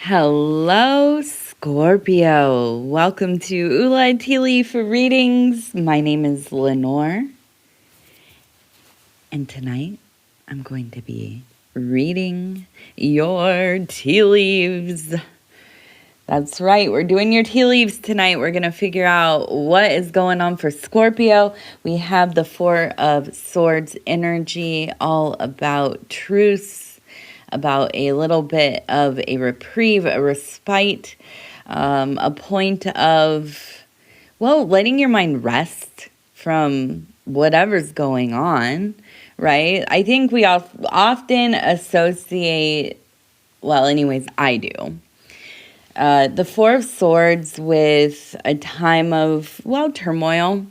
Hello, Scorpio. Welcome to Ula Tea Leaf Readings. My name is Lenor. And tonight, I'm going to be reading your tea leaves. That's right, we're doing your tea leaves tonight. We're going to figure out what is going on for Scorpio. We have the Four of Swords energy, all about truce, about a little bit of a reprieve, a respite, a point of, letting your mind rest from whatever's going on, right? I think we often associate, I do, the Four of Swords with a time of, turmoil,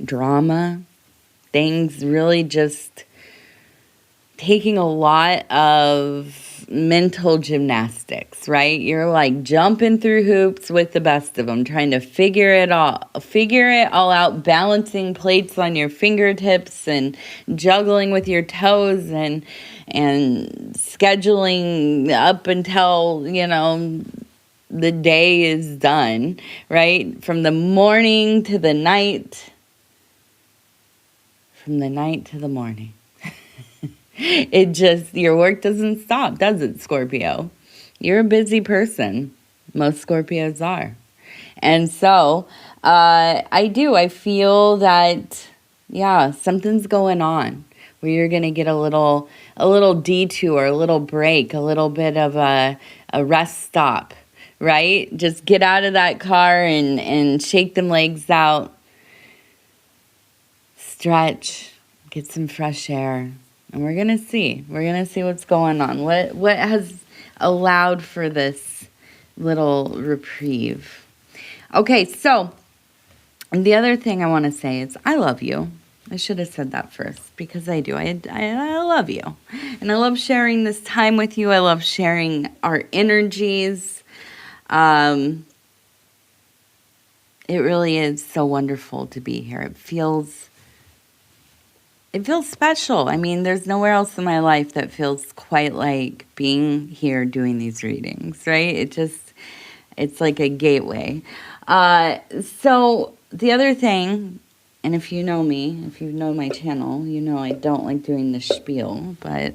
drama, things really just taking a lot of mental gymnastics, right? You're like jumping through hoops with the best of them, trying to figure it all out, balancing plates on your fingertips and juggling with your toes and scheduling up until, the day is done, right? From the morning to the night, from the night to the morning. Your work doesn't stop, does it, Scorpio? You're a busy person. Most Scorpios are. And so, I feel that, something's going on where you're going to get a little detour, a little break, a little bit of a rest stop, right? Just get out of that car and shake them legs out, stretch, get some fresh air. And we're going to see what's going on. What has allowed for this little reprieve. Okay, so the other thing I want to say is I love you. I should have said that first because I do. I love you. And I love sharing this time with you. I love sharing our energies. It really is so wonderful to be here. It feels special. I mean, there's nowhere else in my life that feels quite like being here doing these readings, right? It's like a gateway. So the other thing, and if you know me, if you know my channel, you know I don't like doing the spiel, but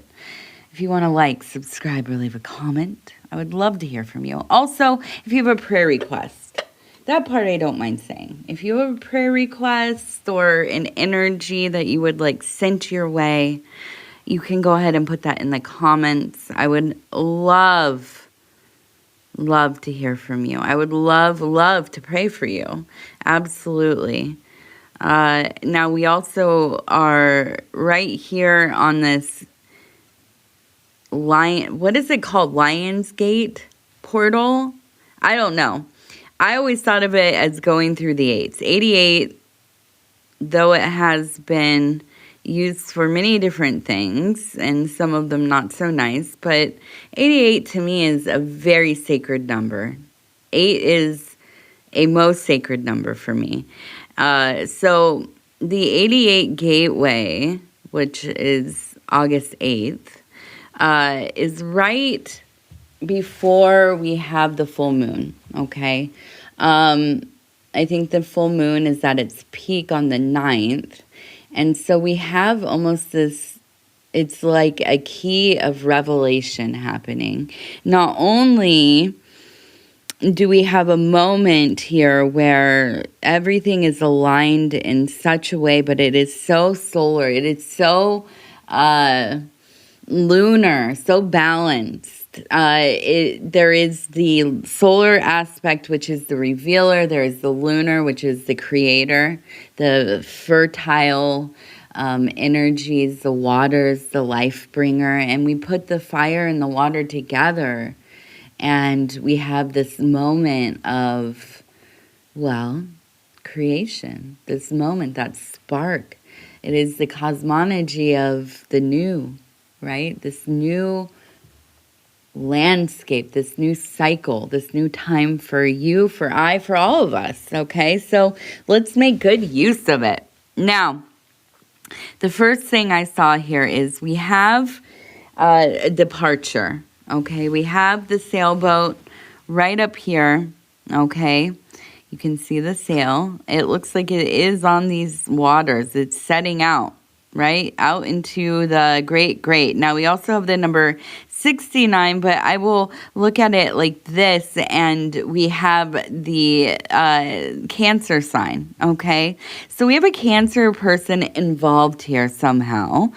if you want to subscribe, or leave a comment, I would love to hear from you. Also, if you have a prayer request, that part I don't mind saying. If you have a prayer request or an energy that you would send your way, you can go ahead and put that in the comments. I would love to hear from you. I would love to pray for you. Absolutely. Now we also are right here on this what is it called? Lion's Gate portal? I don't know. I always thought of it as going through the 8s. 88, though it has been used for many different things, and some of them not so nice, but 88 to me is a very sacred number. 8 is a most sacred number for me. So the 88 gateway, which is August 8th, is right before we have the full moon, okay? I think the full moon is at its peak on the 9th. And so we have almost this, it's like a key of revelation happening. Not only do we have a moment here where everything is aligned in such a way, but it is so solar, it is so lunar, so balanced. There is the solar aspect, which is the revealer. There is the lunar, which is the creator, the fertile energies, the waters, the life bringer. And we put the fire and the water together. And we have this moment of, creation. This moment, that spark. It is the cosmology of the new, right? This new landscape, this new cycle, this new time for you, for I, for all of us, okay? So let's make good use of it. Now, the first thing I saw here is we have a departure, okay? We have the sailboat right up here, okay? You can see the sail. It looks like it is on these waters. It's setting out, right? Out into the great. Now, we also have the number 69, but I will look at it like this, and we have the Cancer sign, okay? So we have a Cancer person involved here somehow.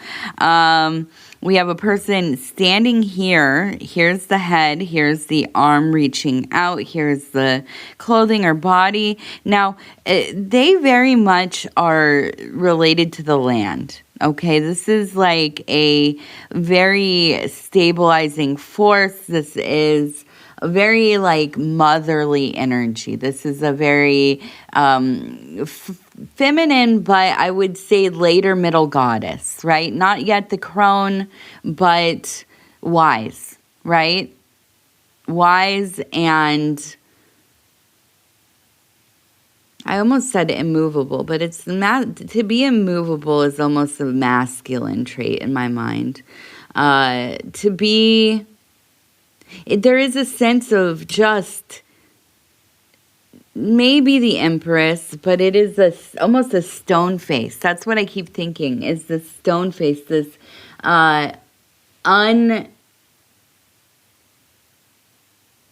We have a person standing here. Here's the head. Here's the arm reaching out. Here's the clothing or body. Now, they very much are related to the land. Okay, this is like a very stabilizing force. This is a very like motherly energy. This is a very feminine, but I would say later middle goddess, right? Not yet the crone, but wise, right? Wise, and I almost said immovable, but it's to be immovable is almost a masculine trait in my mind. To be, there is a sense of just maybe the Empress, but it is almost a stone face. That's what I keep thinking, is this stone face, this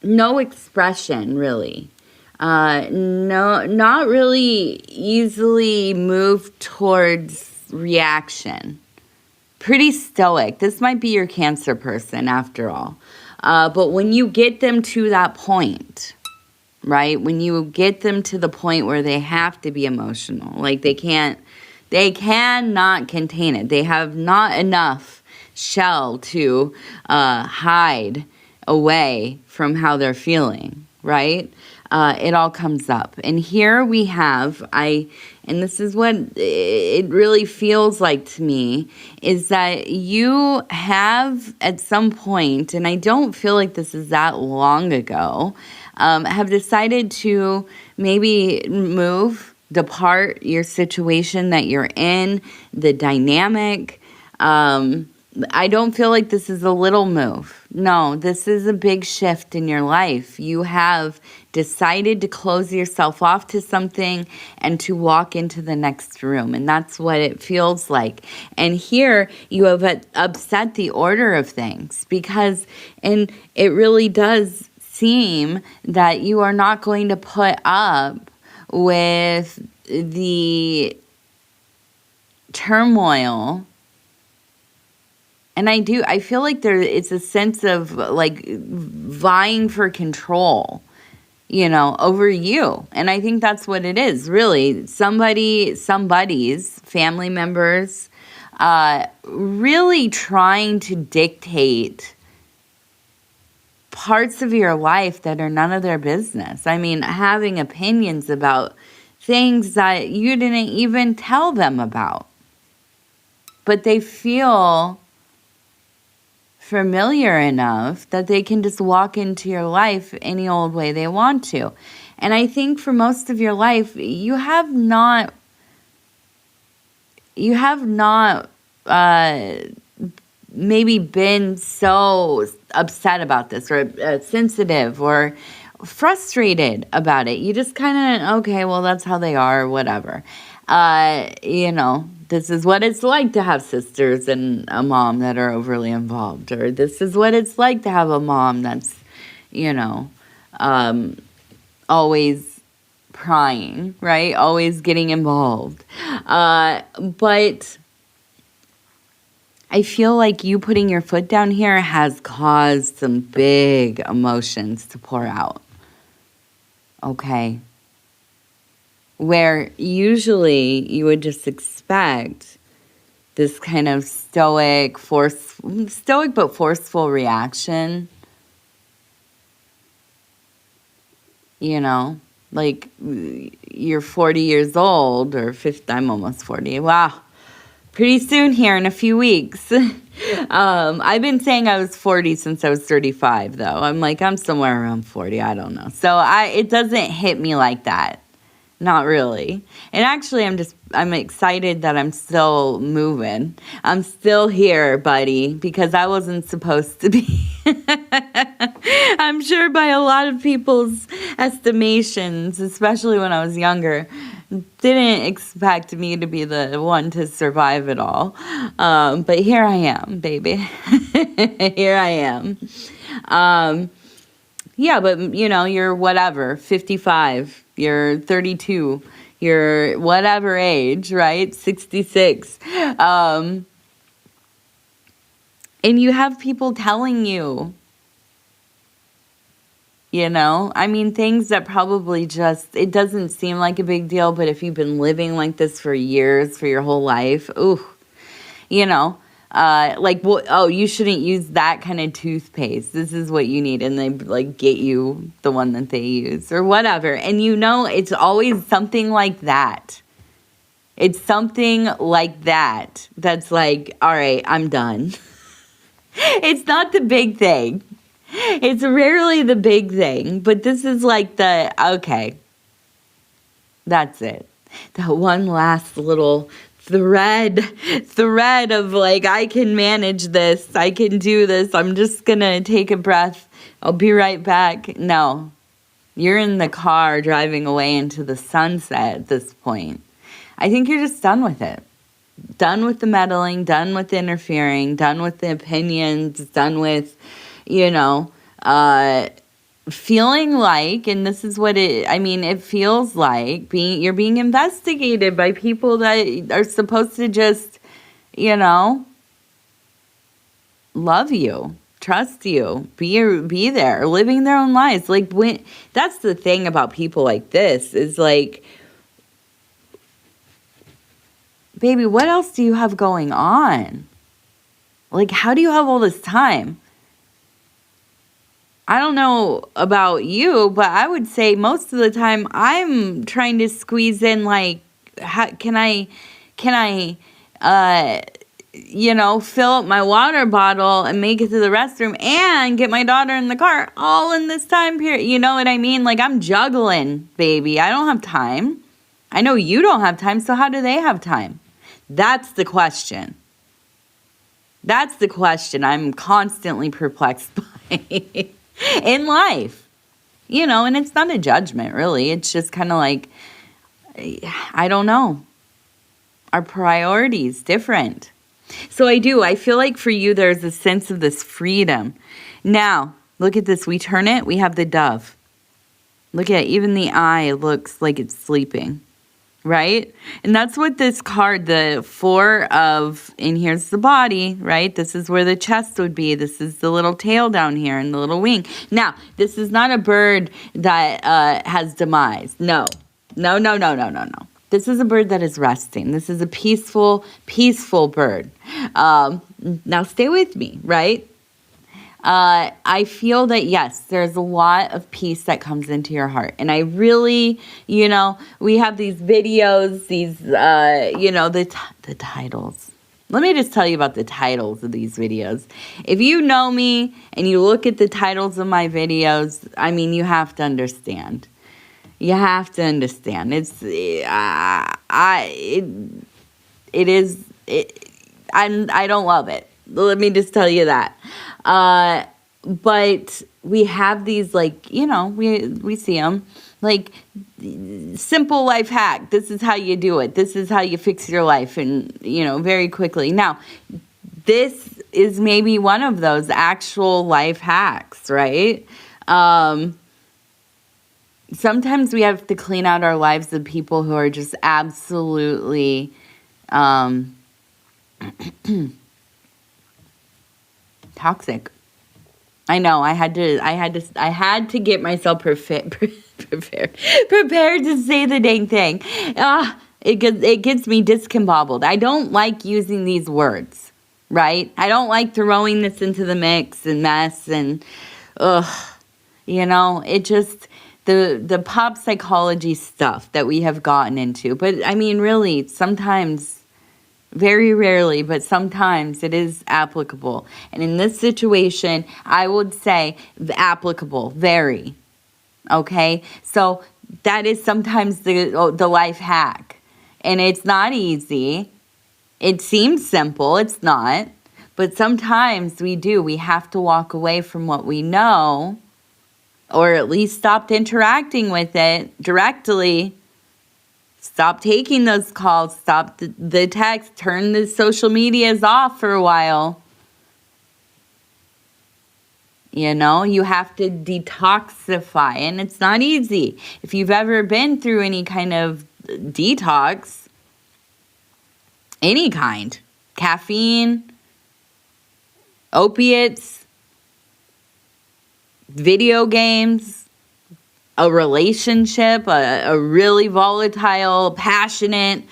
no expression, really. No, not really easily moved towards reaction. Pretty stoic. This might be your Cancer person after all. But when you get them to that point, right? When you get them to the point where they have to be emotional, like they cannot contain it. They have not enough shell to hide away from how they're feeling, right? It all comes up. And here we have, and this is what it really feels like to me, is that you have at some point, and I don't feel like this is that long ago, have decided to maybe depart your situation that you're in, the dynamic. I don't feel like this is a little move. No, this is a big shift in your life. You have decided to close yourself off to something and to walk into the next room. And that's what it feels like. And here you have upset the order of things and it really does seem that you are not going to put up with the turmoil. And I feel like it's a sense of like vying for control, over you. And I think that's what it is, really. Somebody's family members, really trying to dictate parts of your life that are none of their business. I mean, having opinions about things that you didn't even tell them about. But they feel familiar enough that they can just walk into your life any old way they want to. And I think for most of your life, you have not maybe been so upset about this or sensitive or frustrated about it. You just kind of, okay, well, that's how they are or whatever. This is what it's like to have sisters and a mom that are overly involved. Or this is what it's like to have a mom that's, always prying, right? Always getting involved. But I feel like you putting your foot down here has caused some big emotions to pour out. Okay? Where usually you would just expect this kind of stoic but forceful reaction. Like you're 40 years old or 50, I'm almost 40. Wow. Pretty soon here in a few weeks. I've been saying I was 40 since I was 35 though. I'm somewhere around 40. I don't know. So it doesn't hit me like that. Not really. And actually, I'm excited that I'm still moving. I'm still here, buddy, because I wasn't supposed to be. I'm sure by a lot of people's estimations, especially when I was younger, didn't expect me to be the one to survive it all. But here I am, baby. Here I am. Yeah, but you're whatever, 55, you're 32, you're whatever age, right? 66. And you have people telling you, things that probably it doesn't seem like a big deal, but if you've been living like this for years, for your whole life, you shouldn't use that kind of toothpaste. This is what you need. And they get you the one that they use or whatever. And it's always something like that. It's something like that. That's like, all right, I'm done. It's not the big thing. It's rarely the big thing, but this is like okay, that's it. That one last little thread of I can manage this. I can do this. I'm just going to take a breath. I'll be right back. No, you're in the car driving away into the sunset at this point. I think you're just done with it. Done with the meddling, done with the interfering, done with the opinions, done with, feeling like, and this is what it feels like you're being investigated by people that are supposed to just, love you, trust you, be there, living their own lives. That's the thing about people like this is baby, what else do you have going on? How do you have all this time? I don't know about you, but I would say most of the time I'm trying to squeeze in can I fill up my water bottle and make it to the restroom and get my daughter in the car all in this time period. You know what I mean? I'm juggling, baby. I don't have time. I know you don't have time, so how do they have time? That's the question. That's the question I'm constantly perplexed by in life. And it's not a judgment, really. It's just kind of I don't know. Our priorities different. So I feel like for you, there's a sense of this freedom. Now, look at this. We turn it. We have the dove. Look at even the eye looks like it's sleeping. Right? And that's what this card, the 4 of, and here's the body, right? This is where the chest would be. This is the little tail down here and the little wing. Now, this is not a bird that has demise. No. This is a bird that is resting. This is a peaceful bird. Now, stay with me, right? I feel that, yes, there's a lot of peace that comes into your heart. And I really, we have these videos, the titles. Let me just tell you about the titles of these videos. If you know me and you look at the titles of my videos, you have to understand. You have to understand. I don't love it. Let me just tell you that. But we have these we see them simple life hack. This is how you do it. This is how you fix your life and, very quickly. Now, this is maybe one of those actual life hacks, right? Sometimes we have to clean out our lives of people who are just absolutely, toxic. I know. I had to get myself prepared to say the dang thing. It gets me discombobbled. I don't like using these words, right? I don't like throwing this into the mix and mess and, it just the pop psychology stuff that we have gotten into. But really, sometimes. Very rarely, but sometimes it is applicable. And in this situation, I would say applicable, very. Okay? So that is sometimes the life hack. And it's not easy. It seems simple. It's not. But sometimes we do. We have to walk away from what we know, or at least stop interacting with it directly. Stop taking those calls. Stop the text. Turn the social medias off for a while. You know, you have to detoxify, and it's not easy. If you've ever been through any kind of detox, any kind, caffeine, opiates, video games, a relationship, a really volatile, passionate,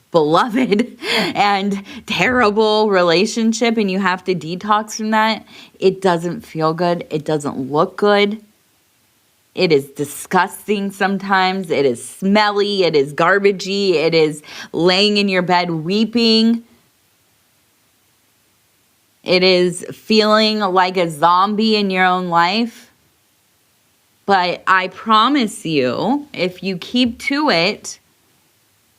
beloved and terrible relationship, and you have to detox from that, it doesn't feel good. It doesn't look good. It is disgusting sometimes. It is smelly. It is garbagey. It is laying in your bed weeping. It is feeling like a zombie in your own life. But I promise you, if you keep to it,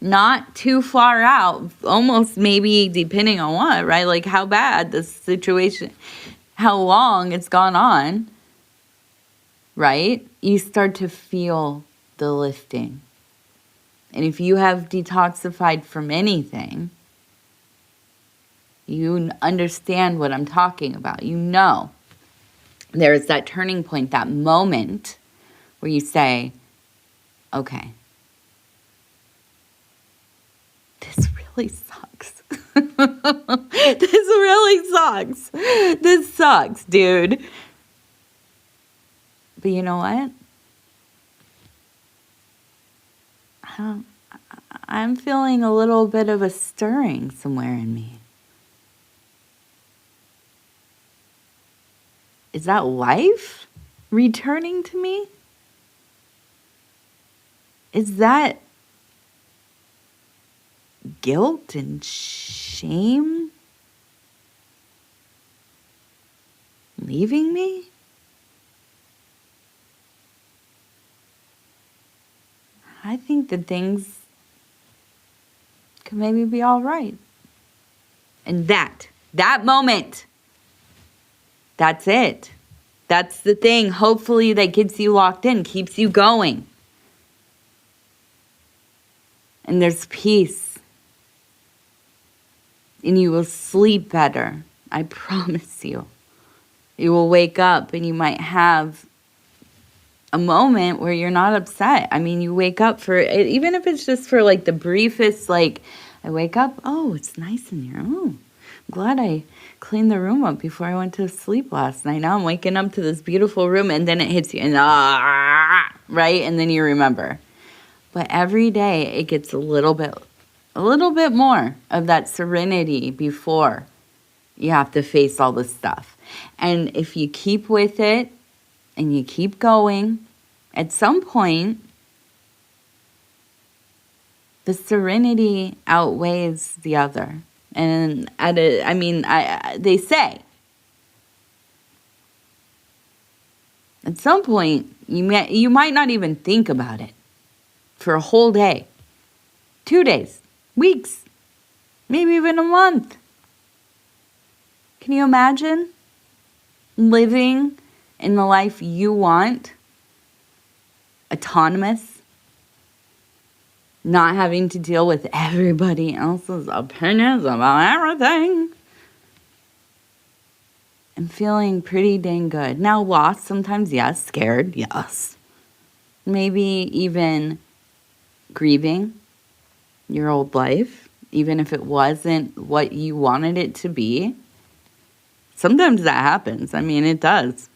not too far out, almost maybe depending on what, right? Like how bad the situation, how long it's gone on, right? You start to feel the lifting. And if you have detoxified from anything, you understand what I'm talking about. You know, there's that turning point, that moment where you say, okay, this really sucks. This really sucks. This sucks, dude. But you know what? I'm feeling a little bit of a stirring somewhere in me. Is that life returning to me? Is that guilt and shame leaving me? I think that things could maybe be all right. And that moment, that's it. That's the thing. Hopefully that gets you locked in, keeps you going. And there's peace. And you will sleep better. I promise you. You will wake up and you might have a moment where you're not upset. I mean, you wake up for, even if it's just for like the briefest, like, I wake up, oh, it's nice in here. Oh, I'm glad I cleaned the room up before I went to sleep last night. Now I'm waking up to this beautiful room, and then it hits you, and right? And then you remember. But every day it gets a little bit more of that serenity before you have to face all this stuff. And if you keep with it and you keep going, at some point, the serenity outweighs the other. And they say, at some point, you might not even think about it for a whole day, 2 days, weeks, maybe even a month. Can you imagine living in the life you want, autonomous, not having to deal with everybody else's opinions about everything, and feeling pretty dang good? Now, lost sometimes, yes. Scared, yes. Maybe even grieving your old life, even if it wasn't what you wanted it to be. Sometimes that happens. I mean, it does.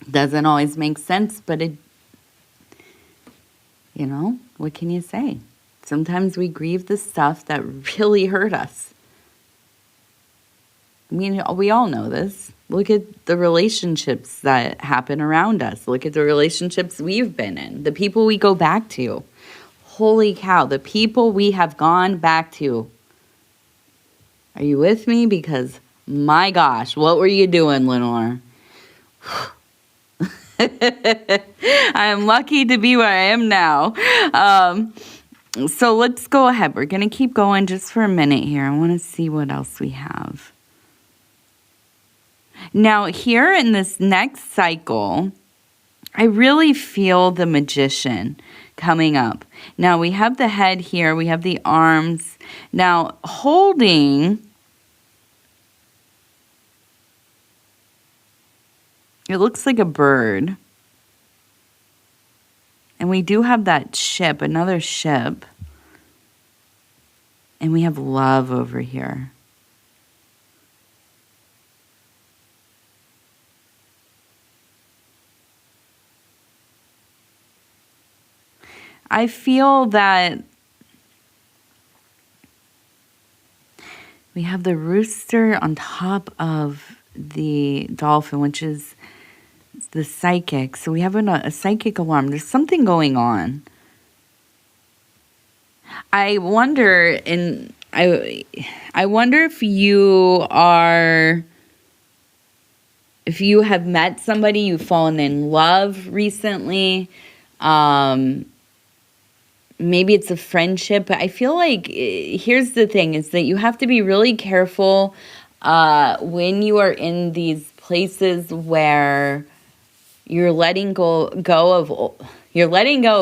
Doesn't always make sense, but it, what can you say? Sometimes we grieve the stuff that really hurt us. I mean, we all know this. Look at the relationships that happen around us. Look at the relationships we've been in, the people we go back to. Holy cow, the people we have gone back to. Are you with me? Because, my gosh, what were you doing, Lenor? I am lucky to be where I am now. So let's go ahead. We're going to keep going just for a minute here. I want to see what else we have. Now, here in this next cycle, I really feel the Magician coming up. Now, we have the head here. We have the arms. Now, holding, it looks like a bird. And we do have that ship, another ship. And we have love over here. I feel that we have the rooster on top of the dolphin, which is the psychic. So we have a psychic alarm. There's something going on. I wonder, I wonder if you have met somebody, you've fallen in love recently. Maybe it's a friendship, but I feel like here's the thing is that you have to be really careful when you are in these places where you're letting go of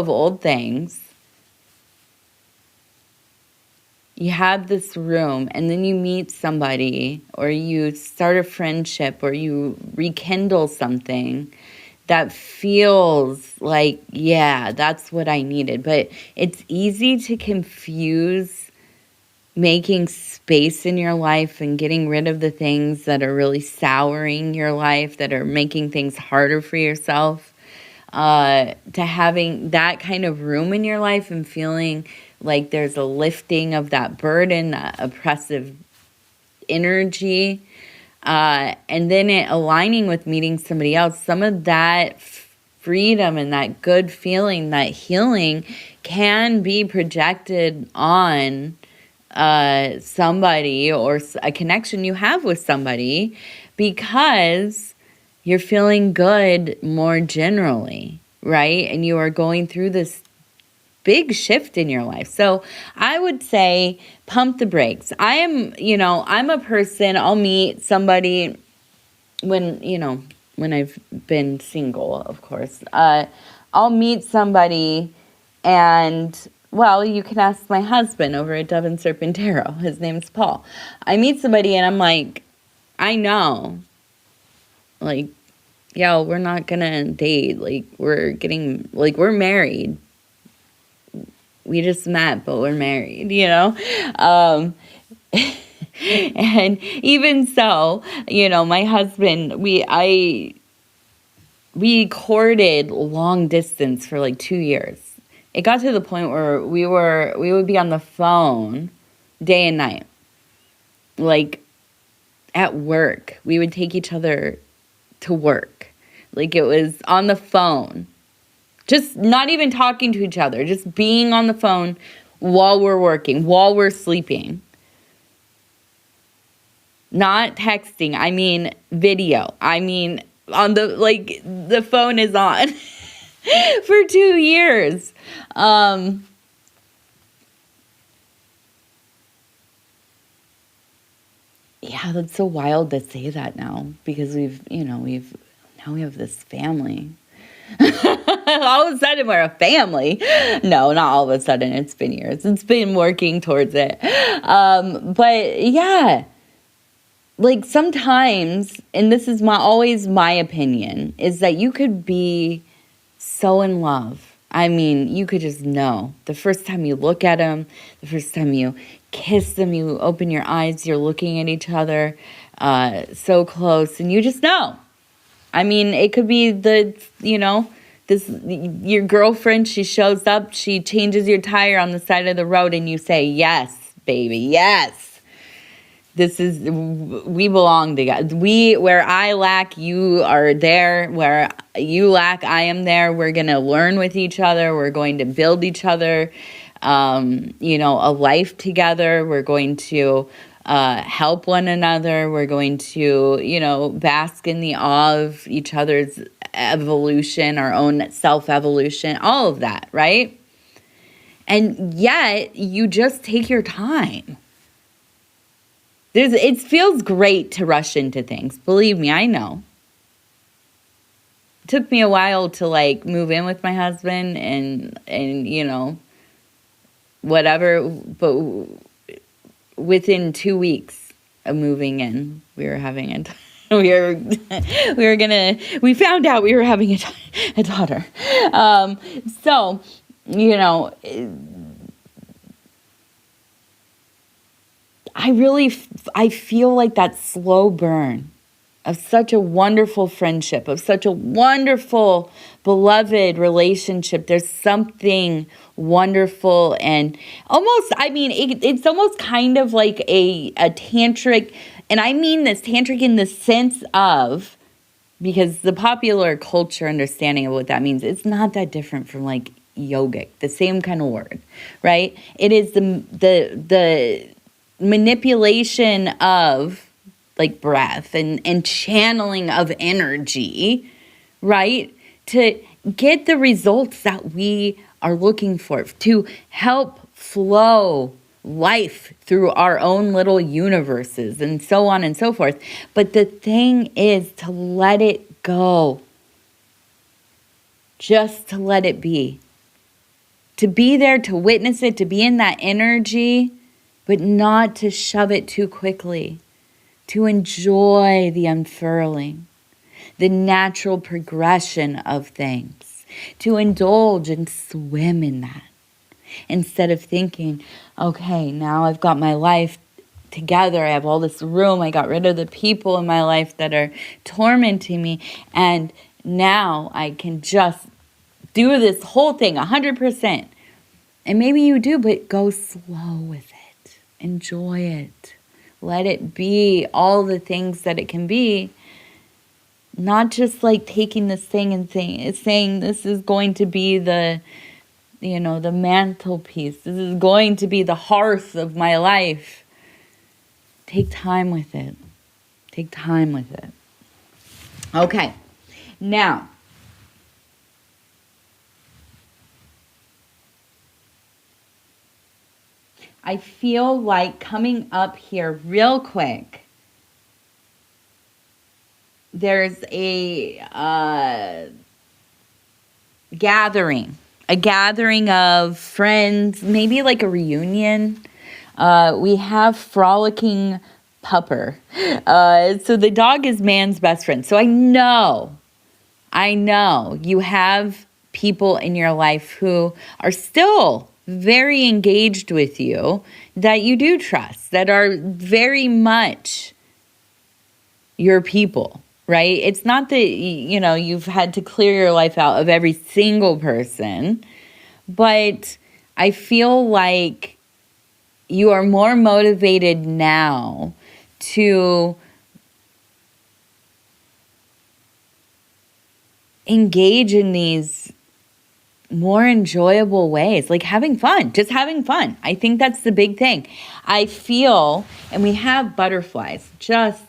old things. You have this room and then you meet somebody or you start a friendship or you rekindle something that feels like, yeah, that's what I needed. But it's easy to confuse making space in your life and getting rid of the things that are really souring your life, that are making things harder for yourself, to having that kind of room in your life and feeling like there's a lifting of that burden, that oppressive energy. And then it aligning with meeting somebody else, some of that freedom and that good feeling, that healing can be projected on somebody or a connection you have with somebody because you're feeling good more generally, right? And you are going through this big shift in your life. So I would say pump the brakes. I'm a person, I'll meet somebody when I've been single, of course. I'll meet somebody and, well, you can ask my husband over at Dove and Serpent Tarot. His name's Paul. I meet somebody and I'm like, I know. Like, yeah, we're not gonna date. Like, we're married. We just met, but we're married, and even so, my husband, we courted long distance for like 2 years. It got to the point where we would be on the phone day and night. Like at work, we would take each other to work. Like it was on the phone. Just not even talking to each other, just being on the phone while we're working, while we're sleeping. Not texting, I mean video. I mean, the phone is on for 2 years. Yeah, that's so wild to say that now because we have this family. All of a sudden we're a family. No, not all of a sudden. It's been years. It's been working towards it. But yeah, like sometimes, and this is always my opinion, is that you could be so in love. I mean, you could just know. The first time you look at them, the first time you kiss them, you open your eyes, you're looking at each other so close, and you just know. I mean, it could be your girlfriend, she shows up, she changes your tire on the side of the road and you say, yes, baby, yes. We belong together. Where I lack, you are there. Where you lack, I am there. We're going to learn with each other. We're going to build each other, a life together. We're going to help one another. We're going to, bask in the awe of each other's evolution, our own self-evolution, all of that, right? And yet, you just take your time. It feels great to rush into things. Believe me, I know. It took me a while to like move in with my husband and you know, whatever, but within 2 weeks of moving in, we were having we found out we were having a daughter. So, you know, I feel like that slow burn of such a wonderful friendship, of such a wonderful, beloved relationship. There's something wonderful and almost, I mean, it's almost kind of like a tantric, and I mean this tantric in the sense of, because the popular culture understanding of what that means, it's not that different from like yogic, the same kind of word, right? It is the manipulation of like breath and channeling of energy, right? To get the results that we are looking for, to help flow life through our own little universes and so on and so forth. But the thing is to let it go. Just to let it be. To be there, to witness it, to be in that energy, but not to shove it too quickly. To enjoy the unfurling, the natural progression of things, to indulge and swim in that. Instead of thinking, okay, now I've got my life together, I have all this room, I got rid of the people in my life that are tormenting me, and now I can just do this whole thing 100%. And maybe you do, but go slow with it. Enjoy it. Let it be all the things that it can be. Not just like taking this thing and saying this is going to be the, you know, the mantelpiece. This is going to be the hearth of my life. Take time with it. Take time with it. Okay. Now, I feel like coming up here real quick, there's a gathering of friends, maybe like a reunion. We have Frolicking Pupper. So the dog is man's best friend. So I know you have people in your life who are still very engaged with you, that you do trust, that are very much your people, right? It's not that, you know, you've had to clear your life out of every single person, but I feel like you are more motivated now to engage in these more enjoyable ways, like having fun, just having fun. I think that's the big thing. I feel, and we have butterflies just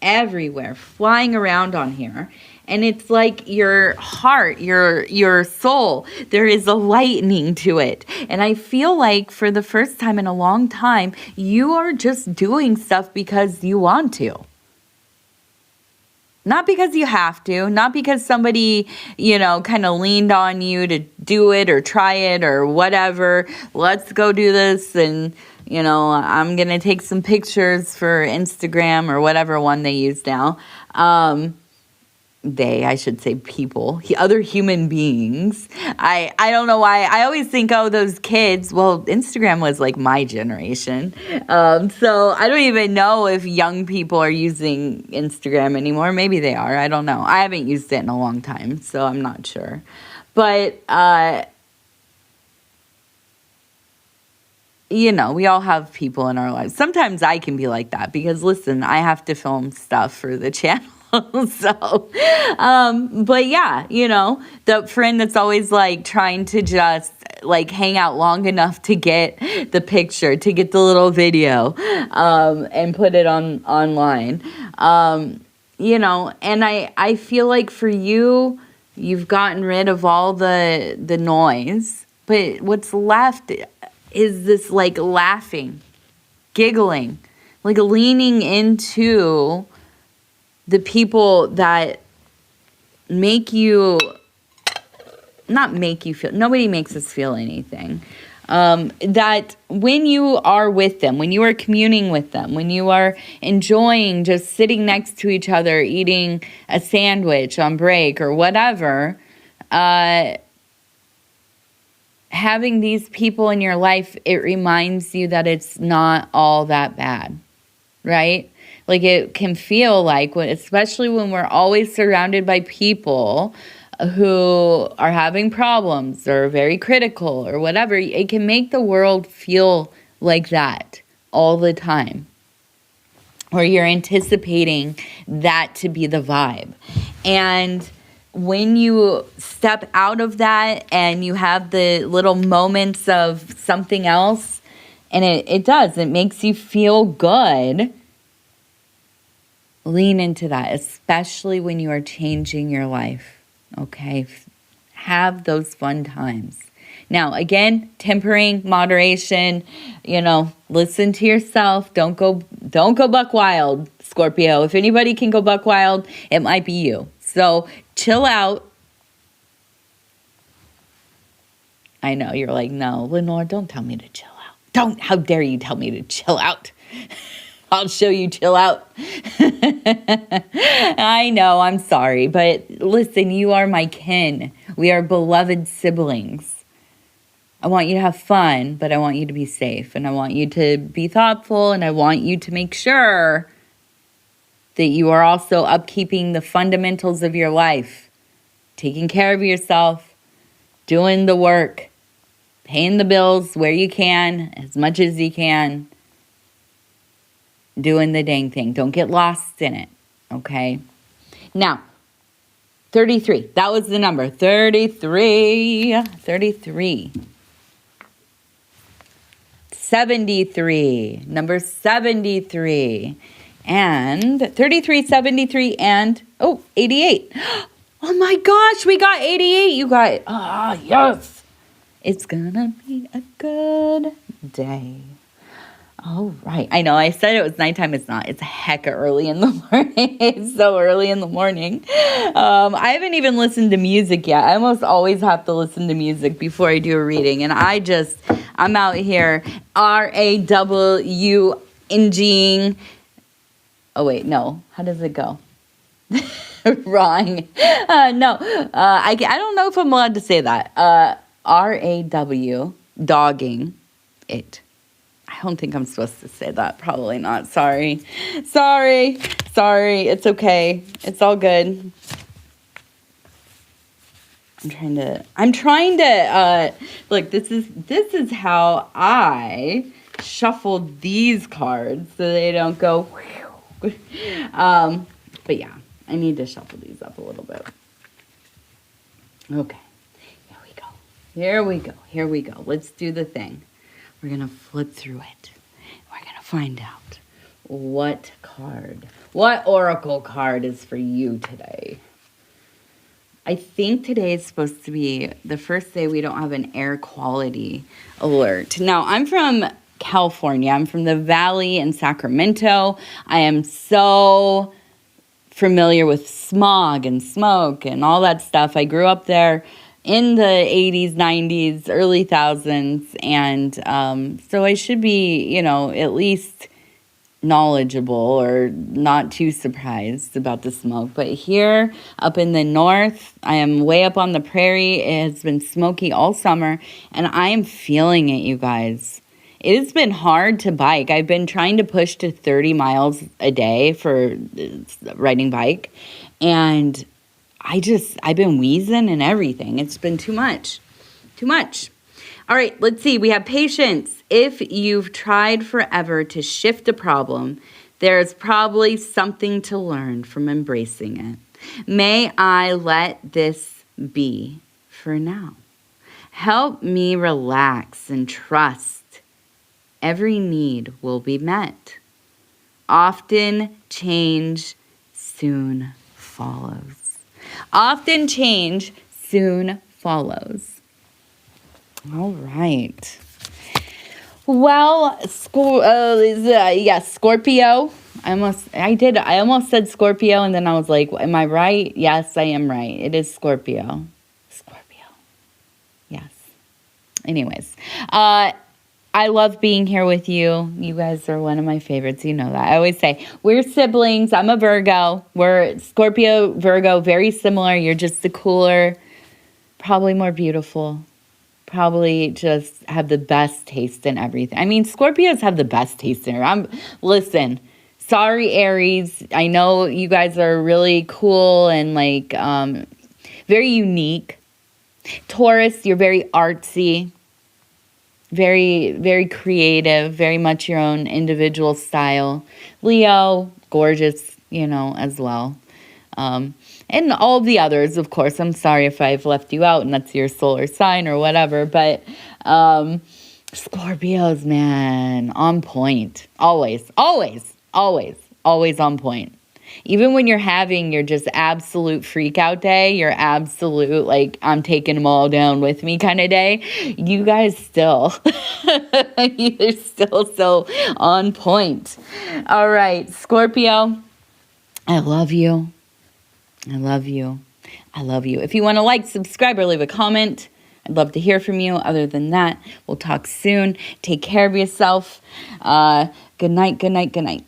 everywhere flying around on here. And it's like your heart, your soul, there is a lightning to it. And I feel like for the first time in a long time, you are just doing stuff because you want to. Not because you have to, not because somebody, you know, kind of leaned on you to do it or try it or whatever. Let's go do this, and, you know, I'm going to take some pictures for Instagram or whatever one they use now. I should say people, other human beings. I don't know why. I always think, oh, those kids. Well, Instagram was like my generation. So I don't even know if young people are using Instagram anymore. Maybe they are. I don't know. I haven't used it in a long time, so I'm not sure. But, you know, we all have people in our lives. Sometimes I can be like that because, listen, I have to film stuff for the channel. So, but yeah, you know, the friend that's always like trying to just like hang out long enough to get the picture, to get the little video, and put it online. You know, and I feel like for you, you've gotten rid of all the noise, but what's left is this like laughing, giggling, Like leaning into the people that make you, not make you feel, nobody makes us feel anything. That when you are with them, when you are communing with them, when you are enjoying just sitting next to each other, eating a sandwich on break or whatever, having these people in your life, it reminds you that it's not all that bad, right? Like it can feel like, especially when we're always surrounded by people who are having problems or very critical or whatever, it can make the world feel like that all the time. Or you're anticipating that to be the vibe. And when you step out of that and you have the little moments of something else, and it makes you feel good, lean into that, especially when you are changing your life. Okay, have those fun times. Now, again, tempering, moderation, listen to yourself. Don't go buck wild, Scorpio. If anybody can go buck wild, it might be you. So chill out. I know, you're like, no, Lenor, don't tell me to chill out. How dare you tell me to chill out? I'll show you chill out. I know, I'm sorry. But listen, you are my kin. We are beloved siblings. I want you to have fun, but I want you to be safe. And I want you to be thoughtful. And I want you to make sure that you are also upkeeping the fundamentals of your life. Taking care of yourself. Doing the work. Paying the bills where you can. As much as you can. Doing the dang thing. Don't get lost in it. Okay? Now, 33. That was the number. 33. 73. Number 73. And 33, 73, and 88. Oh my gosh, we got 88. You got, yes. It's gonna be a good day. All right. I know I said it was nighttime. It's not. It's hecka early in the morning. It's so early in the morning. I haven't even listened to music yet. I almost always have to listen to music before I do a reading. And I'm out here RAWNGing. Oh, wait. No. How does it go? Wrong. No. I don't know if I'm allowed to say that. RAW, dogging it. I don't think I'm supposed to say that. Probably not. Sorry. It's okay. It's all good. I'm trying to look, this is how I shuffled these cards so they don't go but yeah, I need to shuffle these up a little bit. Okay. Here we go. Let's do the thing. We're going to flip through it. We're going to find out what oracle card is for you today. I think today is supposed to be the first day we don't have an air quality alert. Now, I'm from California. I'm from the Valley in Sacramento. I am so familiar with smog and smoke and all that stuff. I grew up there in the 80s, 90s, early thousands. And so I should be, at least knowledgeable or not too surprised about the smoke. But here up in the north, I am way up on the prairie. It has been smoky all summer and I am feeling it, you guys. It has been hard to bike. I've been trying to push to 30 miles a day for riding bike. And I've been wheezing and everything. It's been too much. All right, let's see. We have patience. If you've tried forever to shift a problem, there's probably something to learn from embracing it. May I let this be for now. Help me relax and trust. Every need will be met. Often change soon follows. Often change soon follows. All right. Well, Scorpio. I almost said Scorpio, and then I was like, am I right? Yes, I am right. It is Scorpio. Scorpio. Yes. Anyways, I love being here with you. You guys are one of my favorites. You know that. I always say, we're siblings. I'm a Virgo. We're Scorpio, Virgo, very similar. You're just the cooler, probably more beautiful, probably just have the best taste in everything. I mean, Scorpios have the best taste in it. Listen, sorry, Aries. I know you guys are really cool and like very unique. Taurus, you're very artsy. Very, very creative, very much your own individual style. Leo, gorgeous, as well. And all of the others, of course. I'm sorry if I've left you out and that's your solar sign or whatever. But Scorpios, man, on point. Always, always, always, always on point. Even when you're having your just absolute freak out day, your absolute, like, I'm taking them all down with me kind of day, you guys still, you're still so on point. All right, Scorpio, I love you. I love you. I love you. If you want to like, subscribe, or leave a comment, I'd love to hear from you. Other than that, we'll talk soon. Take care of yourself. Good night, good night, good night.